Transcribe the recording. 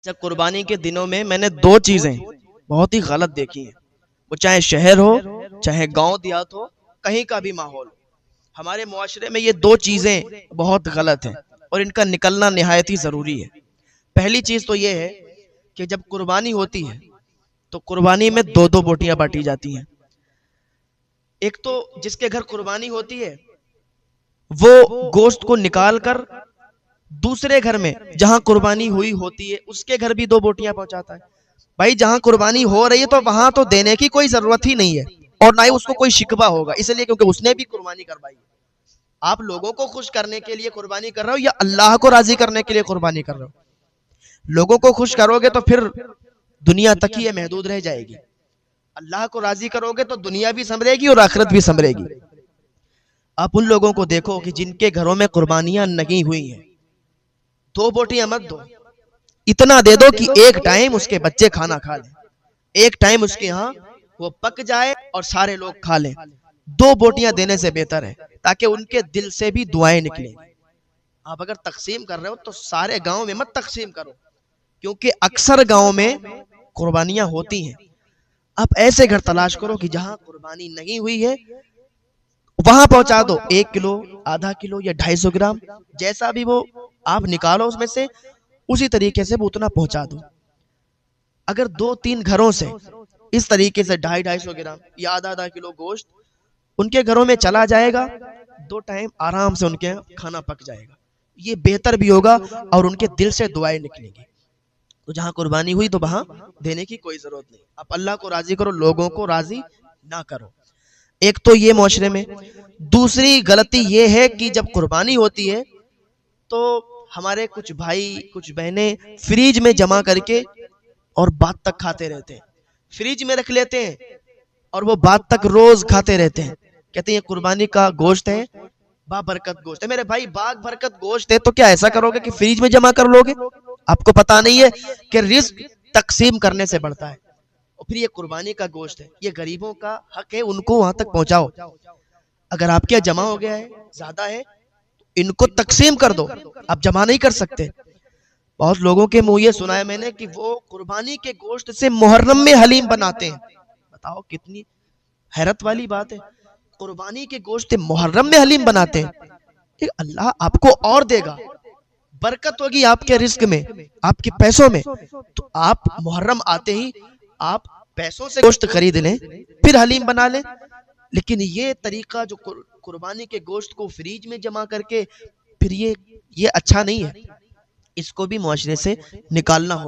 اچھا، قربانی کے دنوں میں میں نے دو چیزیں بہت ہی غلط دیکھی ہیں، وہ چاہے شہر ہو چاہے گاؤں دیہات ہو، کہیں کا بھی ماحول ہو، ہمارے معاشرے میں یہ دو چیزیں بہت غلط ہیں اور ان کا نکلنا نہایت ہی ضروری ہے۔ پہلی چیز تو یہ ہے کہ جب قربانی ہوتی ہے تو قربانی میں دو دو بوٹیاں بانٹی جاتی ہیں۔ ایک تو جس کے گھر قربانی ہوتی ہے وہ گوشت کو نکال کر دوسرے گھر میں جہاں قربانی ہوئی ہوتی ہے اس کے گھر بھی دو بوٹیاں پہنچاتا ہے۔ بھائی جہاں قربانی ہو رہی ہے تو وہاں تو دینے کی کوئی ضرورت ہی نہیں ہے، اور نہ ہی اس کو کوئی شکوہ ہوگا، اس لیے کیونکہ اس نے بھی قربانی کروائی ہے۔ آپ لوگوں کو خوش کرنے کے لیے قربانی کر رہے ہو یا اللہ کو راضی کرنے کے لیے قربانی کر رہے ہو؟ لوگوں کو خوش کرو گے تو پھر دنیا تک ہی یہ محدود رہ جائے گی، اللہ کو راضی کرو گے تو دنیا بھی سنورے گی اور آخرت بھی سنورے گی۔ آپ ان لوگوں کو دیکھو کہ جن کے گھروں میں قربانیاں نہیں ہوئی ہیں، دو بوٹیاں مت دو، اتنا دے دو کہ ایک ٹائم اس کے بچے کھانا کھا لیں، ایک ٹائم اس کے ہاں وہ پک جائے اور سارے لوگ کھا لیں۔ دو بوٹیاں دینے سے بہتر ہے تاکہ ان کے دل سے بھی دعائیں نکلیں۔ آپ اگر تقسیم کر رہے ہو تو سارے گاؤں میں مت تقسیم کرو، کیونکہ اکثر گاؤں میں قربانیاں ہوتی ہیں۔ آپ ایسے گھر تلاش کرو کہ جہاں قربانی نہیں ہوئی ہے وہاں پہنچا دو، 1 کلو، آدھا کلو یا 250 گرام، جیسا بھی وہ آپ نکالو اس میں سے، اسی طریقے سے وہ اتنا پہنچا دو۔ اگر 2-3 گھروں سے اس طریقے سے 250 گرام یا آدھا کلو گوشت ان کے گھروں میں چلا جائے گا، 2 ٹائم آرام سے ان کے کھانا پک جائے گا، یہ بہتر بھی ہوگا اور ان کے دل سے دعائیں نکلیں گی۔ تو جہاں قربانی ہوئی تو وہاں دینے کی کوئی ضرورت نہیں، آپ اللہ کو راضی کرو، لوگوں کو راضی نہ کرو۔ ایک تو یہ معاشرے میں، دوسری غلطی یہ ہے کہ جب قربانی ہوتی ہے تو ہمارے کچھ بھائی کچھ بہنیں فریج میں جمع کر کے اور بعد تک کھاتے رہتے ہیں، فریج میں رکھ لیتے ہیں اور وہ بعد تک روز کھاتے رہتے ہیں، کہتے ہیں یہ قربانی کا گوشت ہے، با برکت گوشت ہے۔ میرے بھائی باغ برکت گوشت ہے تو کیا ایسا کرو گے کہ فریج میں جمع کر لو گے؟ آپ کو پتا نہیں ہے کہ رزق تقسیم کرنے سے بڑھتا ہے، اور پھر یہ قربانی کا گوشت ہے، یہ غریبوں کا حق ہے، ان کو وہاں تک پہنچاؤ۔ اگر آپ کے جمع ہو گیا ہے، زیادہ ہے، ان کو تقسیم کر دو، آپ جمع نہیں کر سکتے۔ بہت لوگوں کے منہ یہ سنا ہے میں نے کہ وہ قربانی کے گوشت سے محرم میں حلیم بناتے ہیں۔ بتاؤ کتنی حیرت والی بات ہے، قربانی کے گوشت سے محرم میں حلیم بناتے ہیں۔ اللہ آپ کو اور دے گا، برکت ہوگی آپ کے رزق میں، آپ کے پیسوں میں، تو آپ محرم آتے ہی آپ پیسوں سے گوشت خرید لیں پھر حلیم بنا لیں۔ لیکن یہ طریقہ جو قربانی کے گوشت کو فریج میں جمع کر کے پھر یہ اچھا نہیں ہے، اس کو بھی معاشرے سے نکالنا ہو۔